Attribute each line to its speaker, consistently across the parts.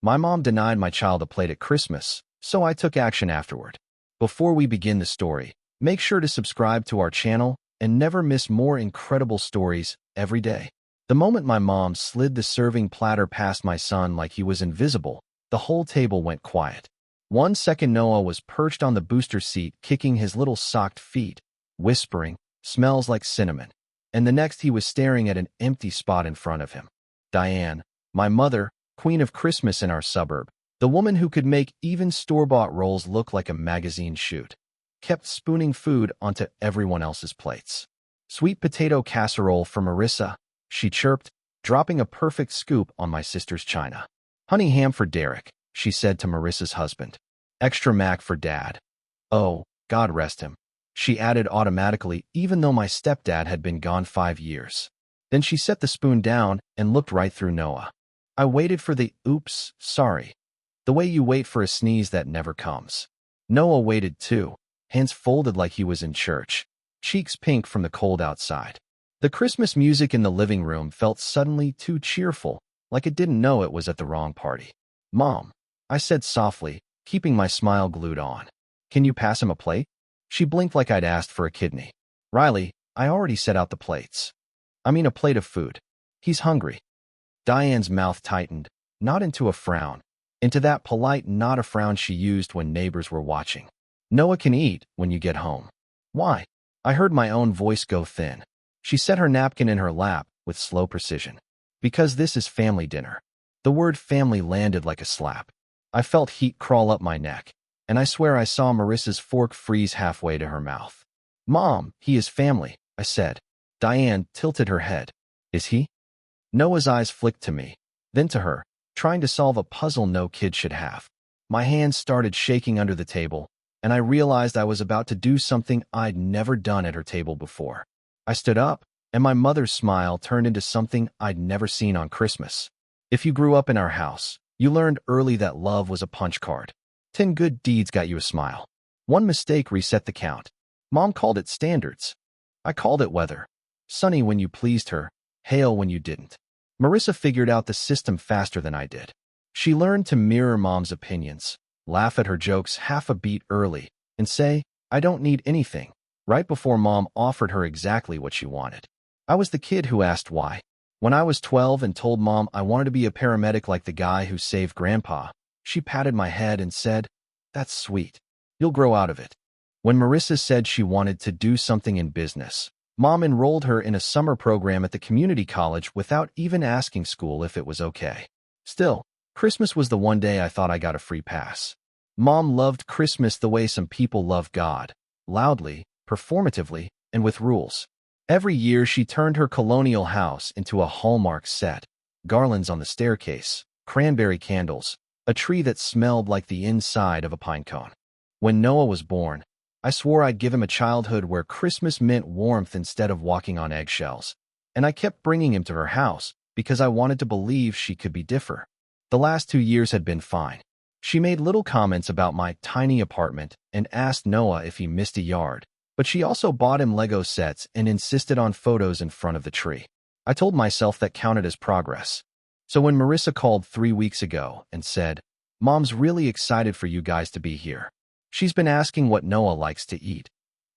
Speaker 1: My mom denied my child a plate at Christmas, so I took action afterward. Before we begin the story, make sure to subscribe to our channel and never miss more incredible stories every day. The moment my mom slid the serving platter past my son like he was invisible, the whole table went quiet. 1 second Noah was perched on the booster seat kicking his little socked feet, whispering, "Smells like cinnamon." And the next he was staring at an empty spot in front of him. Diane, my mother, queen of Christmas in our suburb, the woman who could make even store-bought rolls look like a magazine shoot, kept spooning food onto everyone else's plates. "Sweet potato casserole for Marissa," she chirped, dropping a perfect scoop on my sister's china. "Honey ham for Derek," she said to Marissa's husband. "Extra mac for Dad." "Oh, God rest him," she added automatically, even though my stepdad had been gone 5 years. Then she set the spoon down and looked right through Noah. I waited for the "oops, sorry," the way you wait for a sneeze that never comes. Noah waited too, hands folded like he was in church, cheeks pink from the cold outside. The Christmas music in the living room felt suddenly too cheerful, like it didn't know it was at the wrong party. "Mom," I said softly, keeping my smile glued on. "Can you pass him a plate?" She blinked like I'd asked for a kidney. "Riley, I already set out the plates. I mean a plate of food. He's hungry." Diane's mouth tightened, not into a frown, into that polite not a frown she used when neighbors were watching. "Noah can eat when you get home." "Why?" I heard my own voice go thin. She set her napkin in her lap with slow precision. "Because this is family dinner." The word family landed like a slap. I felt heat crawl up my neck, and I swear I saw Marissa's fork freeze halfway to her mouth. "Mom, he is family," I said. Diane tilted her head. "Is he?" Noah's eyes flicked to me, then to her, trying to solve a puzzle no kid should have. My hands started shaking under the table, and I realized I was about to do something I'd never done at her table before. I stood up, and my mother's smile turned into something I'd never seen on Christmas. If you grew up in our house, you learned early that love was a punch card. 10 good deeds got you a smile. 1 mistake reset the count. Mom called it standards. I called it weather. Sunny when you pleased her, hail when you didn't. Marissa figured out the system faster than I did. She learned to mirror Mom's opinions, laugh at her jokes half a beat early, and say, "I don't need anything," right before Mom offered her exactly what she wanted. I was the kid who asked why. When I was 12 and told Mom I wanted to be a paramedic like the guy who saved Grandpa, she patted my head and said, "That's sweet. You'll grow out of it." When Marissa said she wanted to do something in business, Mom enrolled her in a summer program at the community college without even asking school if it was okay. Still, Christmas was the one day I thought I got a free pass. Mom loved Christmas the way some people love God, loudly, performatively, and with rules. Every year she turned her colonial house into a Hallmark set, garlands on the staircase, cranberry candles, a tree that smelled like the inside of a pine cone. When Noah was born, I swore I'd give him a childhood where Christmas meant warmth instead of walking on eggshells, and I kept bringing him to her house because I wanted to believe she could be different. The last 2 years had been fine. She made little comments about my tiny apartment and asked Noah if he missed a yard, but she also bought him Lego sets and insisted on photos in front of the tree. I told myself that counted as progress. So when Marissa called 3 weeks ago and said, "Mom's really excited for you guys to be here. She's been asking what Noah likes to eat,"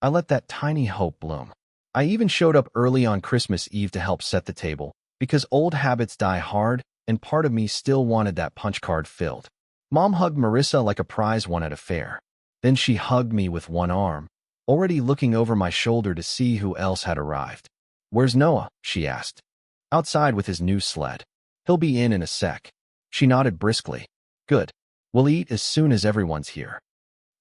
Speaker 1: I let that tiny hope bloom. I even showed up early on Christmas Eve to help set the table, because old habits die hard, and part of me still wanted that punch card filled. Mom hugged Marissa like a prize won at a fair. Then she hugged me with one arm, already looking over my shoulder to see who else had arrived. "Where's Noah?" she asked. "Outside with his new sled. He'll be in a sec." She nodded briskly. "Good. We'll eat as soon as everyone's here."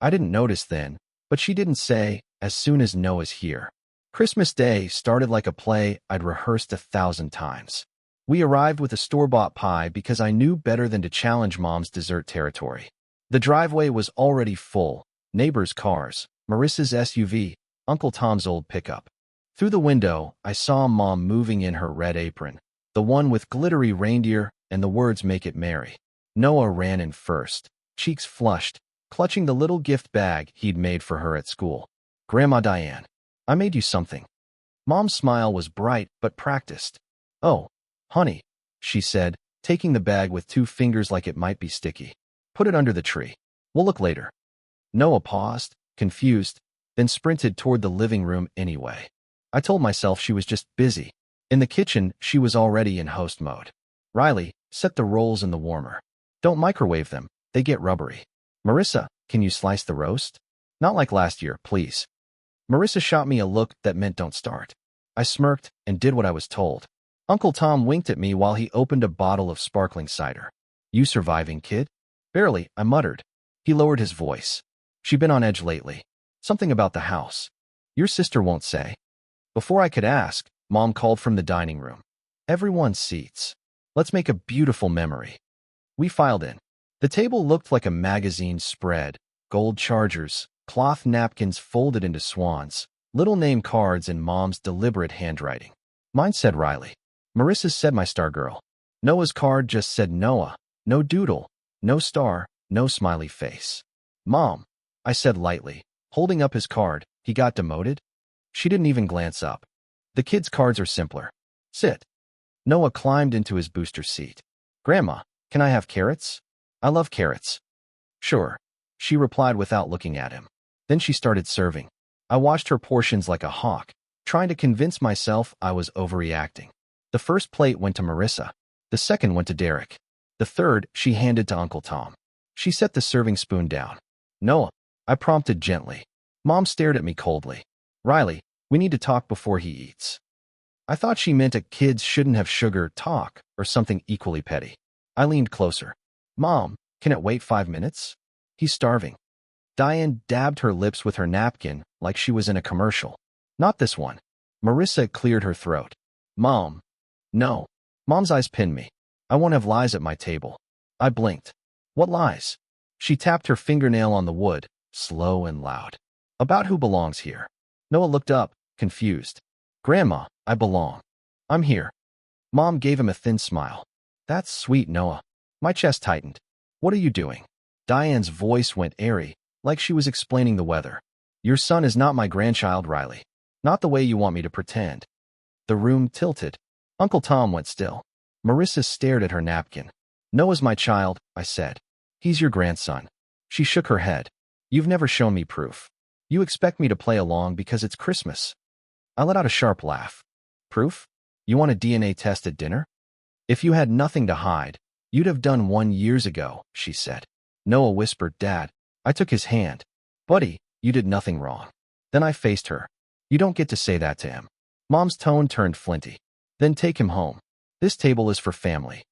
Speaker 1: I didn't notice then, but she didn't say, "as soon as Noah's here." Christmas Day started like a play I'd rehearsed 1,000 times. We arrived with a store-bought pie because I knew better than to challenge Mom's dessert territory. The driveway was already full, neighbors' cars, Marissa's SUV, Uncle Tom's old pickup. Through the window, I saw Mom moving in her red apron, the one with glittery reindeer and the words "Make it merry." Noah ran in first, cheeks flushed, clutching the little gift bag he'd made for her at school. "Grandma Diane, I made you something." Mom's smile was bright but practiced. "Oh, honey," she said, taking the bag with 2 fingers like it might be sticky. Put it under the tree. We'll look later. Noah paused, confused, then sprinted toward the living room anyway. I told myself she was just busy. In the kitchen, she was already in host mode. Riley, set the rolls in the warmer. Don't microwave them, they get rubbery. Marissa, can you slice the roast? Not like last year, please. Marissa shot me a look that meant don't start. I smirked and did what I was told. Uncle Tom winked at me while he opened a bottle of sparkling cider. You surviving, kid? Barely, I muttered. He lowered his voice. She been on edge lately. Something about the house. Your sister won't say. Before I could ask, Mom called from the dining room. Everyone's seats. Let's make a beautiful memory. We filed in. The table looked like a magazine spread, gold chargers, cloth napkins folded into swans, little name cards in Mom's deliberate handwriting. Mine said Riley. Marissa's said my star girl. Noah's card just said Noah. No doodle, no star, no smiley face. Mom, I said lightly, holding up his card. He got demoted? She didn't even glance up. The kids' cards are simpler. Sit. Noah climbed into his booster seat. Grandma, can I have carrots? I love carrots. Sure, she replied without looking at him. Then she started serving. I watched her portions like a hawk, trying to convince myself I was overreacting. The first plate went to Marissa. The second went to Derek. The third she handed to Uncle Tom. She set the serving spoon down. Noah, I prompted gently. Mom stared at me coldly. Riley, we need to talk before he eats. I thought she meant a kids shouldn't have sugar talk or something equally petty. I leaned closer. Mom, can it wait 5 minutes? He's starving. Diane dabbed her lips with her napkin like she was in a commercial. Not this one. Marissa cleared her throat. Mom. No. Mom's eyes pinned me. I won't have lies at my table. I blinked. What lies? She tapped her fingernail on the wood, slow and loud. About who belongs here. Noah looked up, confused. Grandma, I belong. I'm here. Mom gave him a thin smile. That's sweet, Noah. My chest tightened. What are you doing? Diane's voice went airy, like she was explaining the weather. Your son is not my grandchild, Riley. Not the way you want me to pretend. The room tilted. Uncle Tom went still. Marissa stared at her napkin. Noah's my child, I said. He's your grandson. She shook her head. You've never shown me proof. You expect me to play along because it's Christmas. I let out a sharp laugh. Proof? You want a DNA test at dinner? If you had nothing to hide, you'd have done one years ago, she said. Noah whispered, Dad. I took his hand. Buddy, you did nothing wrong. Then I faced her. You don't get to say that to him. Mom's tone turned flinty. Then take him home. This table is for family.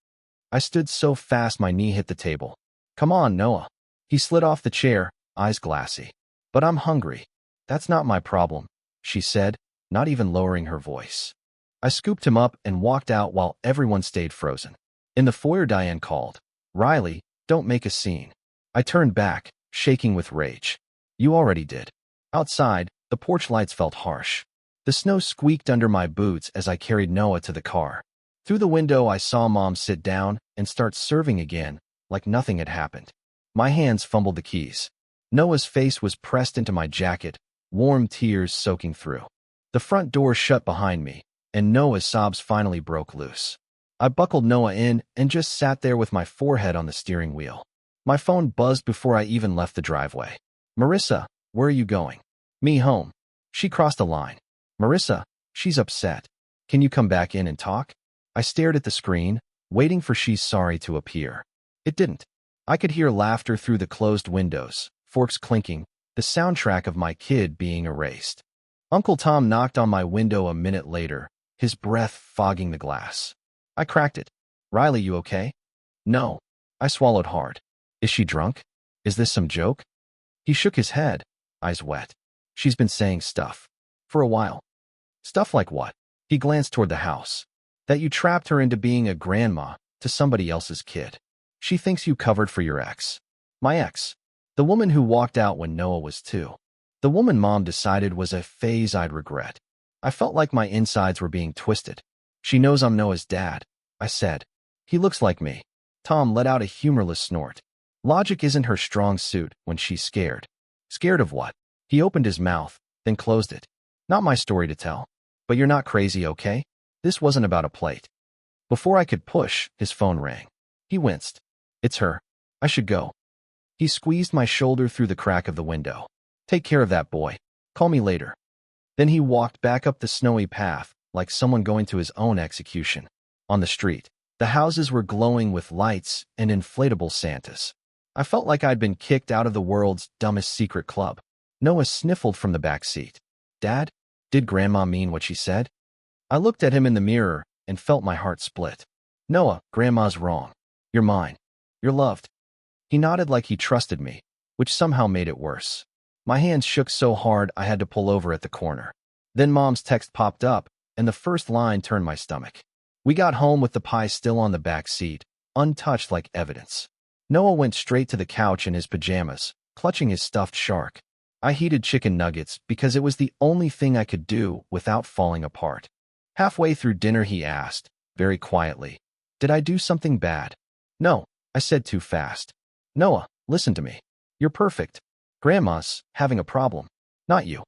Speaker 1: I stood so fast my knee hit the table. Come on, Noah. He slid off the chair, eyes glassy. But I'm hungry. That's not my problem, she said, not even lowering her voice. I scooped him up and walked out while everyone stayed frozen. In the foyer, Diane called. Riley, don't make a scene. I turned back, shaking with rage. You already did. Outside, the porch lights felt harsh. The snow squeaked under my boots as I carried Noah to the car. Through the window, I saw Mom sit down and start serving again, like nothing had happened. My hands fumbled the keys. Noah's face was pressed into my jacket, warm tears soaking through. The front door shut behind me, and Noah's sobs finally broke loose. I buckled Noah in and just sat there with my forehead on the steering wheel. My phone buzzed before I even left the driveway. Marissa, where are you going? Me home. She crossed a line. Marissa, she's upset. Can you come back in and talk? I stared at the screen, waiting for she's sorry to appear. It didn't. I could hear laughter through the closed windows, forks clinking, the soundtrack of my kid being erased. Uncle Tom knocked on my window a minute later, his breath fogging the glass. I cracked it. Riley, you okay? No. I swallowed hard. Is she drunk? Is this some joke? He shook his head, eyes wet. She's been saying stuff. For a while. Stuff like what? He glanced toward the house. That you trapped her into being a grandma to somebody else's kid. She thinks you covered for your ex. My ex. The woman who walked out when Noah was 2. The woman Mom decided was a phase I'd regret. I felt like my insides were being twisted. She knows I'm Noah's dad, I said. He looks like me. Tom let out a humorless snort. Logic isn't her strong suit when she's scared. Scared of what? He opened his mouth, then closed it. Not my story to tell. But you're not crazy, okay? This wasn't about a plate. Before I could push, his phone rang. He winced. It's her. I should go. He squeezed my shoulder through the crack of the window. Take care of that boy. Call me later. Then he walked back up the snowy path, like someone going to his own execution. On the street, the houses were glowing with lights and inflatable Santas. I felt like I'd been kicked out of the world's dumbest secret club. Noah sniffled from the back seat. Dad? Did Grandma mean what she said? I looked at him in the mirror and felt my heart split. Noah, Grandma's wrong. You're mine. You're loved. He nodded like he trusted me, which somehow made it worse. My hands shook so hard I had to pull over at the corner. Then Mom's text popped up, and the first line turned my stomach. We got home with the pie still on the back seat, untouched like evidence. Noah went straight to the couch in his pajamas, clutching his stuffed shark. I heated chicken nuggets because it was the only thing I could do without falling apart. Halfway through dinner he asked, very quietly, did I do something bad? No, I said too fast. Noah, listen to me. You're perfect. Grandma's having a problem, not you.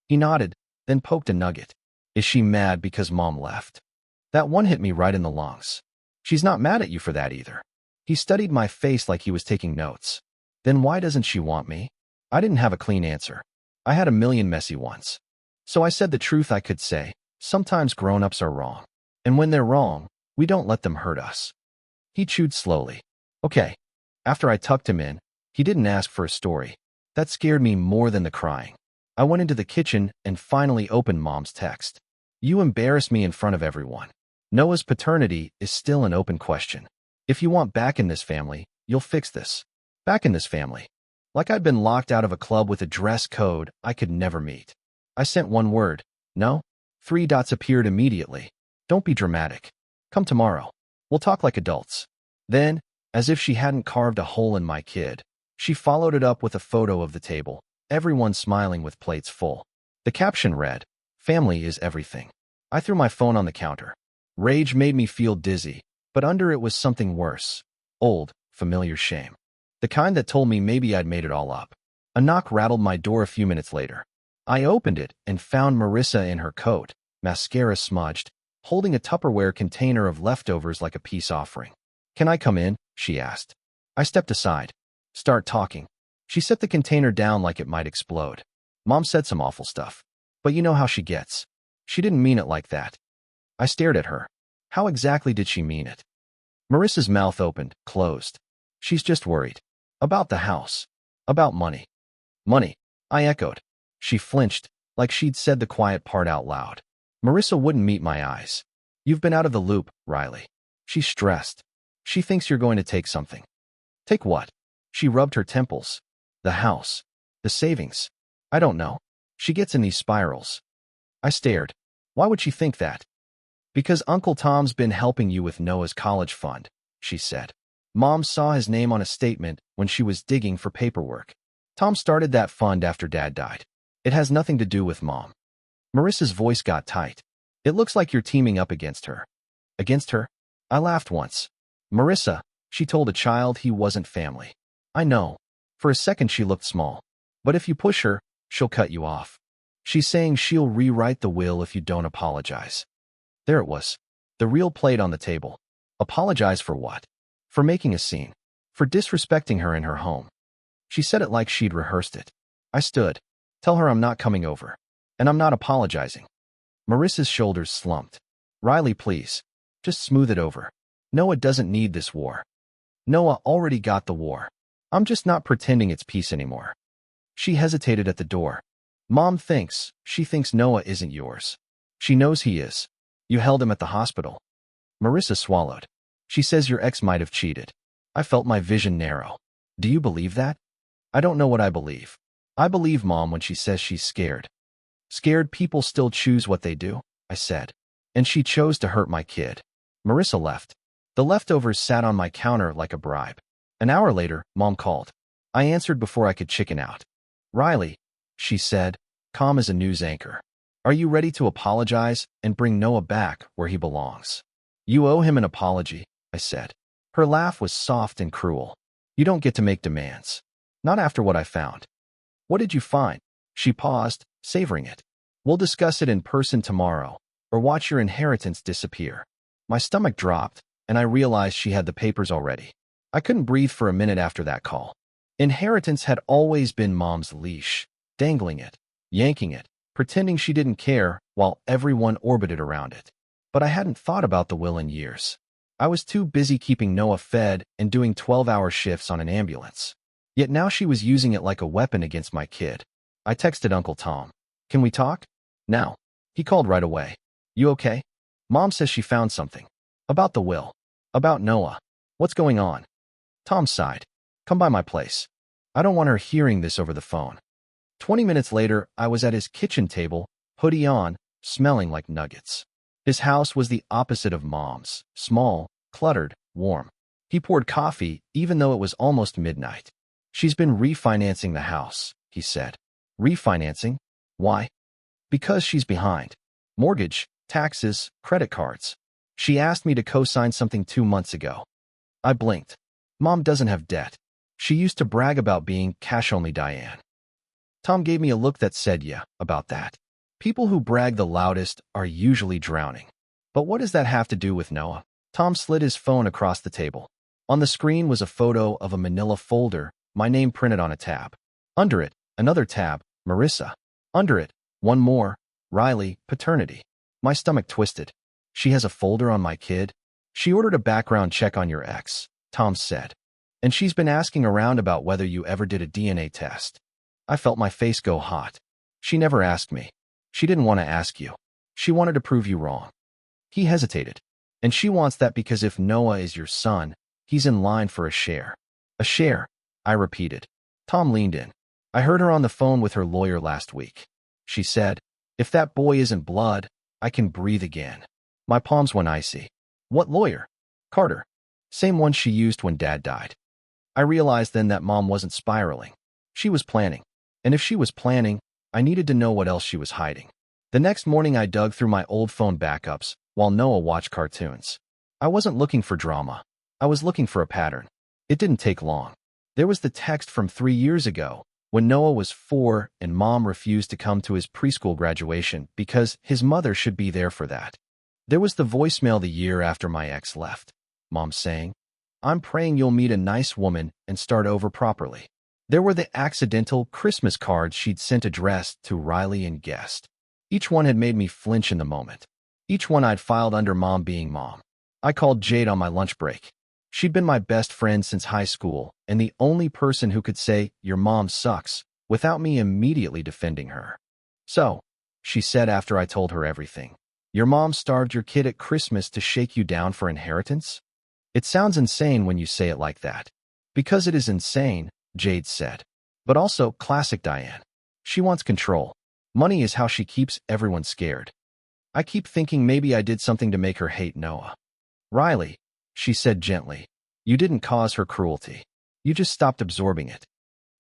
Speaker 1: He nodded, then poked a nugget. Is she mad because Mom left? That one hit me right in the lungs. She's not mad at you for that either. He studied my face like he was taking notes. Then why doesn't she want me? I didn't have a clean answer. I had a million messy ones. So I said the truth I could say. Sometimes grown-ups are wrong. And when they're wrong, we don't let them hurt us. He chewed slowly. Okay. After I tucked him in, he didn't ask for a story. That scared me more than the crying. I went into the kitchen and finally opened Mom's text. You embarrassed me in front of everyone. Noah's paternity is still an open question. If you want back in this family, you'll fix this. Back in this family. Like I'd been locked out of a club with a dress code I could never meet. I sent one word. No? 3 dots appeared immediately. Don't be dramatic. Come tomorrow. We'll talk like adults. Then, as if she hadn't carved a hole in my kid, she followed it up with a photo of the table, everyone smiling with plates full. The caption read, Family is everything. I threw my phone on the counter. Rage made me feel dizzy, but under it was something worse. Old, familiar shame. The kind that told me maybe I'd made it all up. A knock rattled my door a few minutes later. I opened it and found Marissa in her coat, mascara smudged, holding a Tupperware container of leftovers like a peace offering. Can I come in? She asked. I stepped aside. Start talking. She set the container down like it might explode. Mom said some awful stuff. But you know how she gets. She didn't mean it like that. I stared at her. How exactly did she mean it? Marissa's mouth opened, closed. She's just worried. About the house. About money. Money. I echoed. She flinched, like she'd said the quiet part out loud. Marissa wouldn't meet my eyes. You've been out of the loop, Riley. She's stressed. She thinks you're going to take something. Take what? She rubbed her temples. The house. The savings. I don't know. She gets in these spirals. I stared. Why would she think that? Because Uncle Tom's been helping you with Noah's college fund, she said. Mom saw his name on a statement when she was digging for paperwork. Tom started that fund after Dad died. It has nothing to do with Mom. Marissa's voice got tight. It looks like you're teaming up against her. Against her? I laughed once. Marissa, she told a child he wasn't family. I know. For a second she looked small. But if you push her, she'll cut you off. She's saying she'll rewrite the will if you don't apologize. There it was. The real plate on the table. Apologize for what? For making a scene. For disrespecting her in her home. She said it like she'd rehearsed it. I stood. Tell her I'm not coming over. And I'm not apologizing. Marissa's shoulders slumped. Riley, please. Just smooth it over. Noah doesn't need this war. Noah already got the war. I'm just not pretending it's peace anymore. She hesitated at the door. Mom thinks, she thinks Noah isn't yours. She knows he is. You held him at the hospital. Marissa swallowed. She says your ex might have cheated. I felt my vision narrow. Do you believe that? I don't know what I believe. I believe Mom when she says she's scared. Scared people still choose what they do, I said. And she chose to hurt my kid. Marissa left. The leftovers sat on my counter like a bribe. An hour later, Mom called. I answered before I could chicken out. Riley, she said, calm as a news anchor. Are you ready to apologize and bring Noah back where he belongs? You owe him an apology, I said. Her laugh was soft and cruel. You don't get to make demands. Not after what I found. What did you find? She paused, savoring it. We'll discuss it in person tomorrow, or watch your inheritance disappear. My stomach dropped, and I realized she had the papers already. I couldn't breathe for a minute after that call. Inheritance had always been Mom's leash, dangling it, yanking it, pretending she didn't care while everyone orbited around it. But I hadn't thought about the will in years. I was too busy keeping Noah fed and doing 12-hour shifts on an ambulance. Yet now she was using it like a weapon against my kid. I texted Uncle Tom. "Can we talk?" "Now." He called right away. "You okay?" "Mom says she found something." "About the will." "About Noah." "What's going on?" Tom sighed. "Come by my place." I don't want her hearing this over the phone. 20 minutes later, I was at his kitchen table, hoodie on, smelling like nuggets. His house was the opposite of Mom's, small, cluttered, warm. He poured coffee, even though it was almost midnight. "She's been refinancing the house," he said. "Refinancing? Why?" "Because she's behind. Mortgage, taxes, credit cards. She asked me to co-sign something 2 months ago." I blinked. Mom doesn't have debt. She used to brag about being cash-only Diane. Tom gave me a look that said, "Yeah, about that. People who brag the loudest are usually drowning." "But what does that have to do with Noah?" Tom slid his phone across the table. On the screen was a photo of a manila folder, my name printed on a tab. Under it, another tab, Marissa. Under it, one more, Riley, paternity. My stomach twisted. "She has a folder on my kid?" "She ordered a background check on your ex," Tom said. "And she's been asking around about whether you ever did a DNA test." I felt my face go hot. "She never asked me." "She didn't want to ask you. She wanted to prove you wrong." He hesitated. "And she wants that because if Noah is your son, he's in line for a share." "A share," I repeated. Tom leaned in. "I heard her on the phone with her lawyer last week. She said, if that boy isn't blood, I can breathe again." My palms went icy. "What lawyer?" "Carter. Same one she used when Dad died." I realized then that Mom wasn't spiraling. She was planning. And if she was planning, I needed to know what else she was hiding. The next morning I dug through my old phone backups while Noah watched cartoons. I wasn't looking for drama. I was looking for a pattern. It didn't take long. There was the text from 3 years ago, when Noah was 4 and Mom refused to come to his preschool graduation because his mother should be there for that. There was the voicemail the year after my ex left. Mom saying, "I'm praying you'll meet a nice woman and start over properly." There were the accidental Christmas cards she'd sent addressed to Riley and Guest. Each one had made me flinch in the moment. Each one I'd filed under Mom being Mom. I called Jade on my lunch break. She'd been my best friend since high school and the only person who could say, "Your mom sucks," without me immediately defending her. "So," she said after I told her everything, "your mom starved your kid at Christmas to shake you down for inheritance?" "It sounds insane when you say it like that." "Because it is insane," Jade said. "But also classic Diane. She wants control. Money is how she keeps everyone scared." I keep thinking maybe I did something to make her hate Noah. "Riley," she said gently, "you didn't cause her cruelty. You just stopped absorbing it."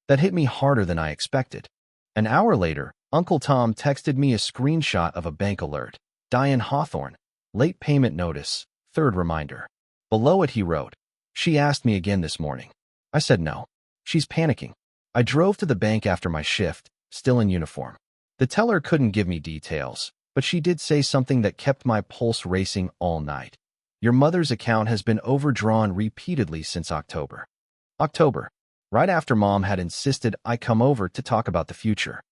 Speaker 1: That hit me harder than I expected. An hour later, Uncle Tom texted me a screenshot of a bank alert. "Diane Hawthorne. Late payment notice. Third reminder." Below it he wrote, "She asked me again this morning." I said no. She's panicking. I drove to the bank after my shift, still in uniform. The teller couldn't give me details, but she did say something that kept my pulse racing all night. "Your mother's account has been overdrawn repeatedly since October." October, right after Mom had insisted I come over to talk about the future.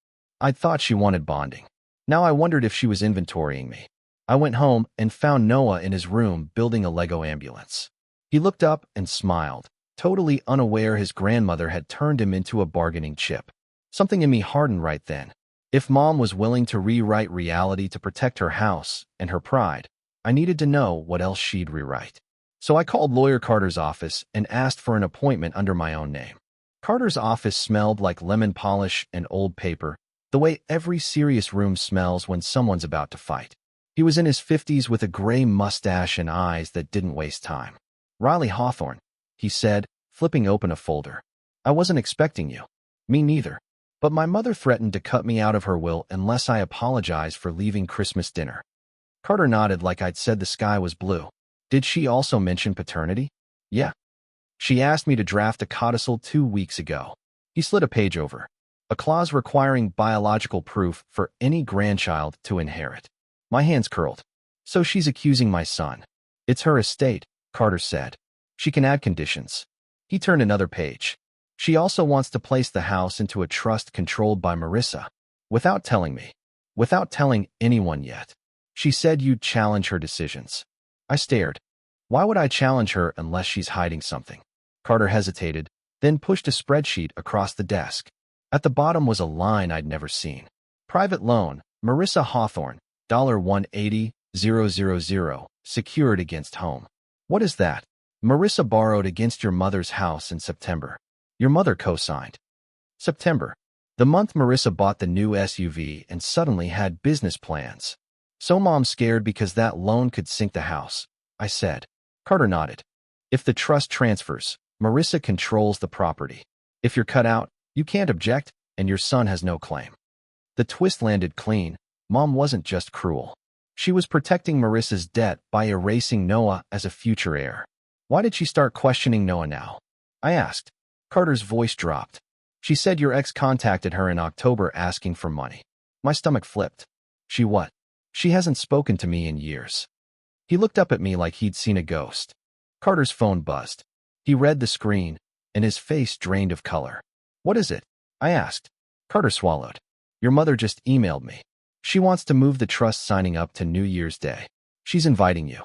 Speaker 1: I'd thought she wanted bonding. Now I wondered if she was inventorying me. I went home and found Noah in his room building a Lego ambulance. He looked up and smiled, totally unaware his grandmother had turned him into a bargaining chip. Something in me hardened right then. If Mom was willing to rewrite reality to protect her house and her pride, I needed to know what else she'd rewrite. So I called Lawyer Carter's office and asked for an appointment under my own name. Carter's office smelled like lemon polish and old paper, the way every serious room smells when someone's about to fight. He was in his 50s with a gray mustache and eyes that didn't waste time. "Riley Hawthorne," he said, flipping open a folder. "I wasn't expecting you." "Me neither. But my mother threatened to cut me out of her will unless I apologized for leaving Christmas dinner." Carter nodded like I'd said the sky was blue. "Did she also mention paternity?" "Yeah. She asked me to draft a codicil 2 weeks ago." He slid a page over. "A clause requiring biological proof for any grandchild to inherit." My hands curled. "So she's accusing my son." It's her estate, Carter said. She can add conditions. He turned another page. She also wants to place the house into a trust controlled by Marissa. Without telling me. Without telling anyone yet. She said you'd challenge her decisions. I stared. Why would I challenge her unless she's hiding something? Carter hesitated, then pushed a spreadsheet across the desk. At the bottom was a line I'd never seen. Private loan, Marissa Hawthorne, $180,000, secured against home. What is that? Marissa borrowed against your mother's house in September. Your mother co-signed. September. The month Marissa bought the new SUV and suddenly had business plans. So Mom's scared because that loan could sink the house, I said. Carter nodded. If the trust transfers, Marissa controls the property. If you're cut out, you can't object, and your son has no claim. The twist landed clean. Mom wasn't just cruel. She was protecting Marissa's debt by erasing Noah as a future heir. Why did she start questioning Noah now? I asked. Carter's voice dropped. She said your ex contacted her in October asking for money. My stomach flipped. She what? She hasn't spoken to me in years. He looked up at me like he'd seen a ghost. Carter's phone buzzed. He read the screen, and his face drained of color. What is it? I asked. Carter swallowed. Your mother just emailed me. She wants to move the trust signing up to New Year's Day. She's inviting you.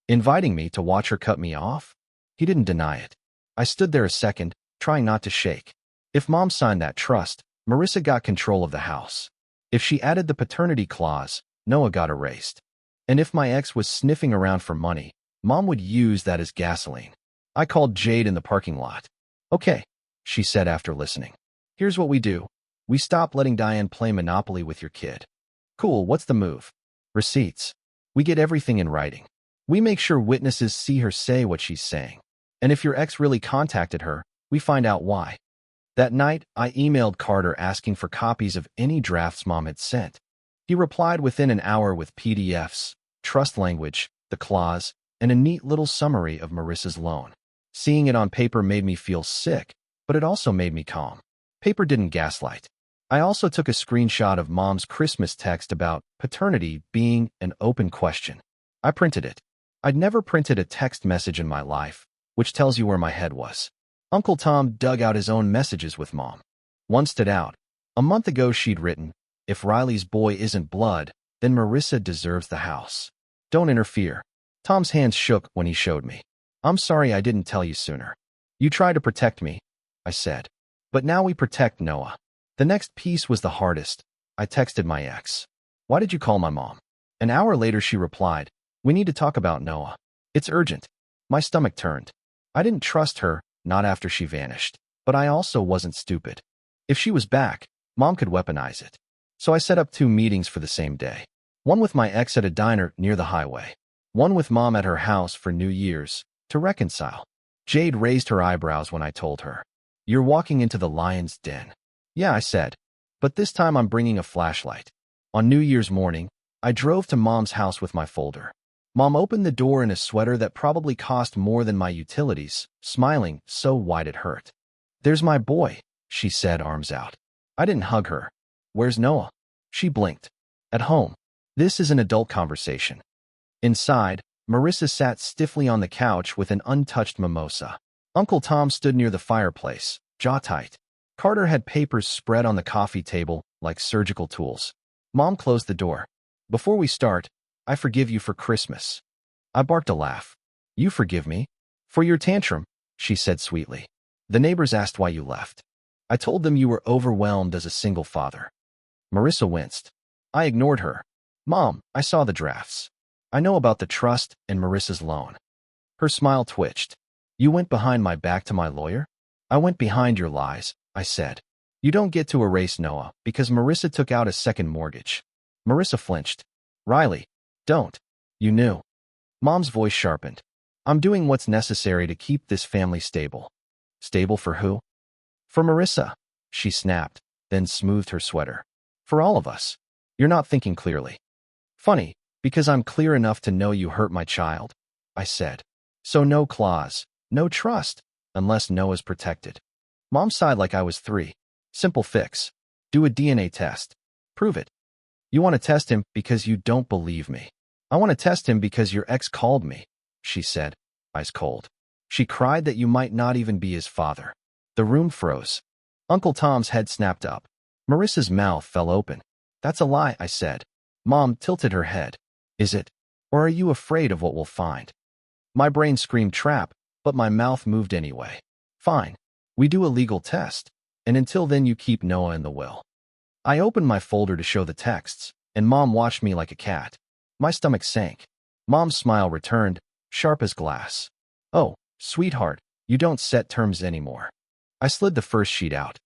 Speaker 1: Inviting me to watch her cut me off? He didn't deny it. I stood there a second, trying not to shake. If Mom signed that trust, Marissa got control of the house. If she added the paternity clause, Noah got erased. And if my ex was sniffing around for money, Mom would use that as gasoline. I called Jade in the parking lot. Okay, she said after listening. Here's what we do. We stop letting Diane play Monopoly with your kid. Cool, what's the move? Receipts. We get everything in writing. We make sure witnesses see her say what she's saying. And if your ex really contacted her, we find out why. That night, I emailed Carter asking for copies of any drafts Mom had sent. He replied within an hour with PDFs, trust language, the clause, and a neat little summary of Marissa's loan. Seeing it on paper made me feel sick, but it also made me calm. Paper didn't gaslight. I also took a screenshot of Mom's Christmas text about paternity being an open question. I printed it. I'd never printed a text message in my life, which tells you where my head was. Uncle Tom dug out his own messages with Mom. One stood out. A month ago she'd written, if Riley's boy isn't blood, then Marissa deserves the house. Don't interfere. Tom's hands shook when he showed me. I'm sorry I didn't tell you sooner. You tried to protect me, I said. But now we protect Noah. The next piece was the hardest. I texted my ex. Why did you call my mom? An hour later she replied, we need to talk about Noah. It's urgent. My stomach turned. I didn't trust her, not after she vanished. But I also wasn't stupid. If she was back, Mom could weaponize it. So I set up 2 meetings for the same day. One with my ex at a diner near the highway. One with Mom at her house for New Year's, to reconcile. Jade raised her eyebrows when I told her. You're walking into the lion's den. Yeah, I said. But this time I'm bringing a flashlight. On New Year's morning, I drove to Mom's house with my folder. Mom opened the door in a sweater that probably cost more than my utilities, smiling so wide it hurt. There's my boy, she said, arms out. I didn't hug her. Where's Noah? She blinked. At home. This is an adult conversation. Inside, Marissa sat stiffly on the couch with an untouched mimosa. Uncle Tom stood near the fireplace, jaw tight. Carter had papers spread on the coffee table like surgical tools. Mom closed the door. Before we start, I forgive you for Christmas. I barked a laugh. You forgive me? For your tantrum, she said sweetly. The neighbors asked why you left. I told them you were overwhelmed as a single father. Marissa winced. I ignored her. Mom, I saw the drafts. I know about the trust and Marissa's loan. Her smile twitched. You went behind my back to my lawyer? I went behind your lies, I said. You don't get to erase Noah because Marissa took out a second mortgage. Marissa flinched. Riley, don't. You knew. Mom's voice sharpened. I'm doing what's necessary to keep this family stable. Stable for who? For Marissa, she snapped, then smoothed her sweater. For all of us. You're not thinking clearly. Funny, because I'm clear enough to know you hurt my child, I said. So no clause, no trust, unless Noah's protected. Mom sighed like I was 3. Simple fix. Do a DNA test. Prove it. You want to test him because you don't believe me. I want to test him because your ex called me. she said, ice cold. She cried that you might not even be his father. The room froze. Uncle Tom's head snapped up. Marissa's mouth fell open. That's a lie, I said. Mom tilted her head. Is it? Or are you afraid of what we'll find? My brain screamed trap, but my mouth moved anyway. Fine. We do a legal test. And until then you keep Noah in the will. I opened my folder to show the texts, and Mom watched me like a cat. My stomach sank. Mom's smile returned, sharp as glass. Oh, sweetheart, you don't set terms anymore. I slid the first sheet out.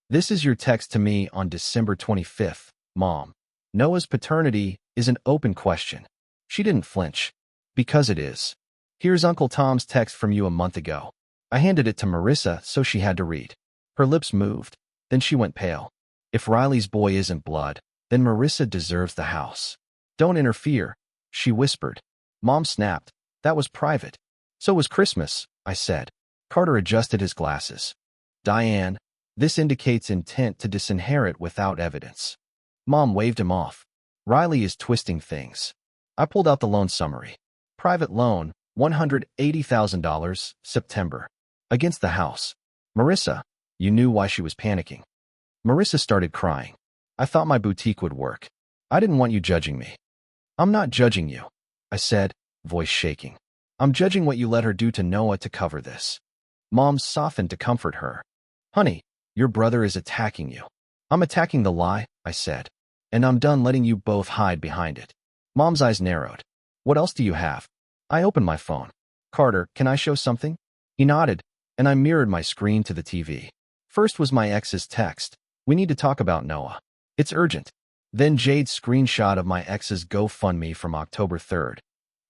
Speaker 1: This is your text to me on December 25th, Mom. Noah's paternity is an open question. She didn't flinch. Because it is. Here's Uncle Tom's text from you a month ago. I handed it to Marissa so she had to read. Her lips moved. Then she went pale. If Riley's boy isn't blood, then Marissa deserves the house. Don't interfere, she whispered. Mom snapped. That was private. So was Christmas, I said. Carter adjusted his glasses. Diane, this indicates intent to disinherit without evidence. Mom waved him off. Riley is twisting things. I pulled out the loan summary. Private loan, $180,000, September. Against the house. Marissa, you knew why she was panicking. Marissa started crying. I thought my boutique would work. I didn't want you judging me. I'm not judging you, I said, voice shaking. I'm judging what you let her do to Noah to cover this. Mom softened to comfort her. Honey, your brother is attacking you. I'm attacking the lie, I said. And I'm done letting you both hide behind it. Mom's eyes narrowed. What else do you have? I opened my phone. Carter, can I show something? He nodded, and I mirrored my screen to the TV. First was my ex's text. We need to talk about Noah. It's urgent. Then Jade's screenshot of my ex's GoFundMe from October 3rd.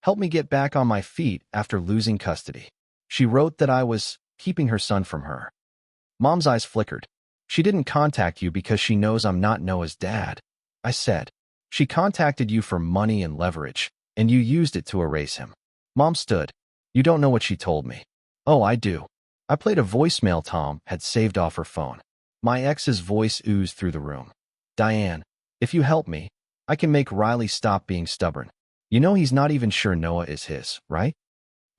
Speaker 1: Help me get back on my feet after losing custody. She wrote that I was keeping her son from her. Mom's eyes flickered. She didn't contact you because she knows I'm not Noah's dad. I said. She contacted you for money and leverage, and you used it to erase him. Mom stood. You don't know what she told me. Oh, I do. I played a voicemail Tom had saved off her phone. My ex's voice oozed through the room. Diane, if you help me, I can make Riley stop being stubborn. You know he's not even sure Noah is his, right?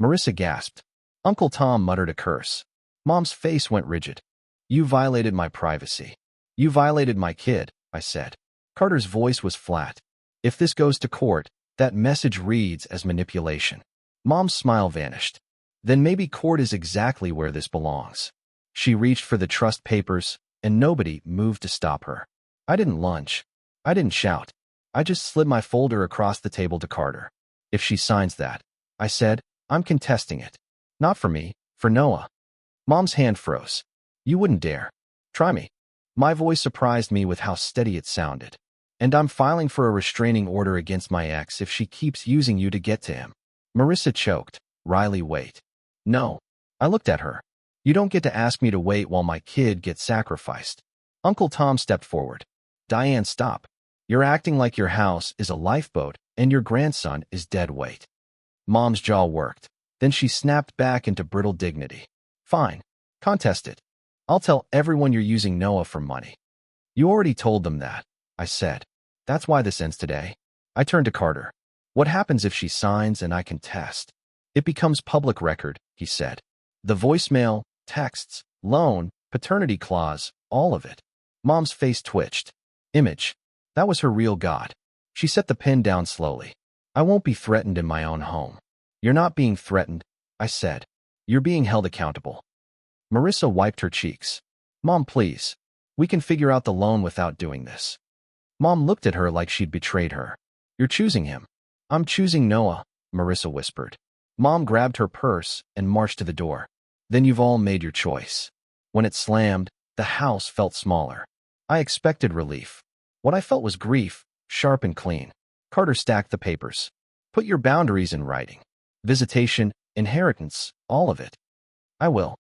Speaker 1: Marissa gasped. Uncle Tom muttered a curse. Mom's face went rigid. You violated my privacy. You violated my kid, I said. Carter's voice was flat. If this goes to court, that message reads as manipulation. Mom's smile vanished. Then maybe court is exactly where this belongs. She reached for the trust papers, and nobody moved to stop her. I didn't lunge. I didn't shout. I just slid my folder across the table to Carter. If she signs that, I said, I'm contesting it. Not for me, for Noah. Mom's hand froze. You wouldn't dare. Try me. My voice surprised me with how steady it sounded. And I'm filing for a restraining order against my ex if she keeps using you to get to him. Marissa choked. Riley, wait. No. I looked at her. You don't get to ask me to wait while my kid gets sacrificed. Uncle Tom stepped forward. Diane, stop. You're acting like your house is a lifeboat and your grandson is dead weight. Mom's jaw worked. Then she snapped back into brittle dignity. Fine. Contest it. I'll tell everyone you're using Noah for money. You already told them that, I said. That's why this ends today. I turned to Carter. What happens if she signs and I contest? It becomes public record, he said. The voicemail, texts, loan, paternity clause, all of it. Mom's face twitched. Image. That was her real god. She set the pen down slowly. I won't be threatened in my own home. You're not being threatened, I said. You're being held accountable. Marissa wiped her cheeks. Mom, please. We can figure out the loan without doing this. Mom looked at her like she'd betrayed her. You're choosing him. I'm choosing Noah, Marissa whispered. Mom grabbed her purse and marched to the door. Then you've all made your choice. When it slammed, the house felt smaller. I expected relief. What I felt was grief, sharp and clean. Carter stacked the papers. Put your boundaries in writing. Visitation, inheritance, all of it. I will.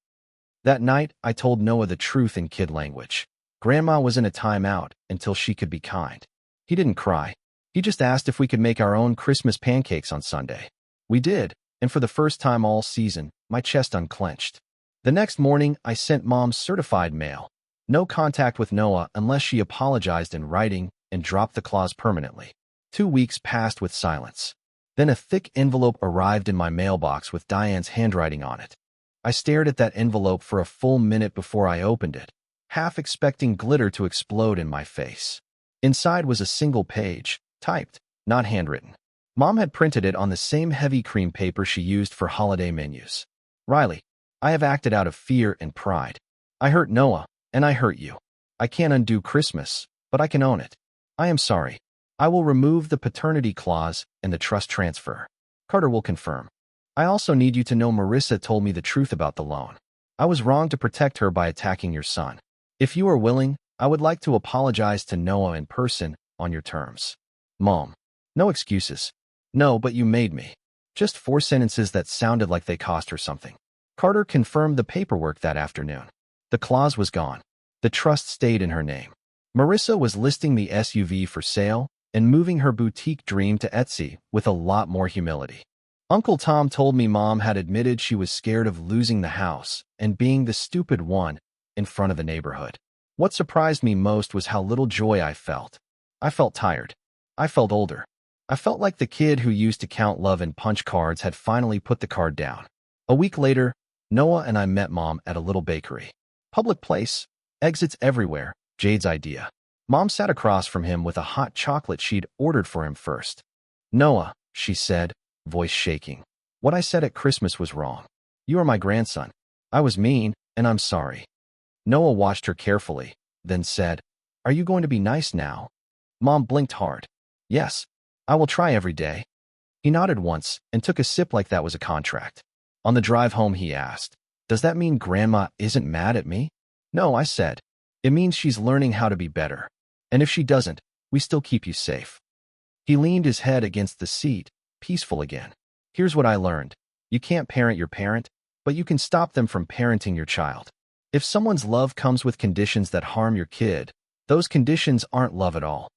Speaker 1: That night, I told Noah the truth in kid language. Grandma was in a timeout until she could be kind. He didn't cry. He just asked if we could make our own Christmas pancakes on Sunday. We did, and for the first time all season, my chest unclenched. The next morning, I sent Mom's certified mail. No contact with Noah unless she apologized in writing and dropped the clause permanently. 2 weeks passed with silence. Then a thick envelope arrived in my mailbox with Diane's handwriting on it. I stared at that envelope for a full minute before I opened it, half expecting glitter to explode in my face. Inside was a single page, typed, not handwritten. Mom had printed it on the same heavy cream paper she used for holiday menus. Riley, I have acted out of fear and pride. I hurt Noah, and I hurt you. I can't undo Christmas, but I can own it. I am sorry. I will remove the paternity clause and the trust transfer. Carter will confirm. I also need you to know Marissa told me the truth about the loan. I was wrong to protect her by attacking your son. If you are willing, I would like to apologize to Noah in person on your terms. Mom. No excuses. No, but you made me. Just 4 sentences that sounded like they cost her something. Carter confirmed the paperwork that afternoon. The clause was gone. The trust stayed in her name. Marissa was listing the SUV for sale and moving her boutique dream to Etsy with a lot more humility. Uncle Tom told me Mom had admitted she was scared of losing the house and being the stupid one in front of the neighborhood. What surprised me most was how little joy I felt. I felt tired. I felt older. I felt like the kid who used to count love in punch cards had finally put the card down. A week later, Noah and I met Mom at a little bakery. Public place, exits everywhere, Jade's idea. Mom sat across from him with a hot chocolate she'd ordered for him first. Noah, she said, voice shaking. What I said at Christmas was wrong. You are my grandson. I was mean, and I'm sorry. Noah watched her carefully, then said, Are you going to be nice now? Mom blinked hard. Yes, I will try every day. He nodded once and took a sip like that was a contract. On the drive home, he asked, Does that mean Grandma isn't mad at me? No, I said. It means she's learning how to be better. And if she doesn't, we still keep you safe. He leaned his head against the seat, peaceful again. Here's what I learned. You can't parent your parent, but you can stop them from parenting your child. If someone's love comes with conditions that harm your kid, those conditions aren't love at all.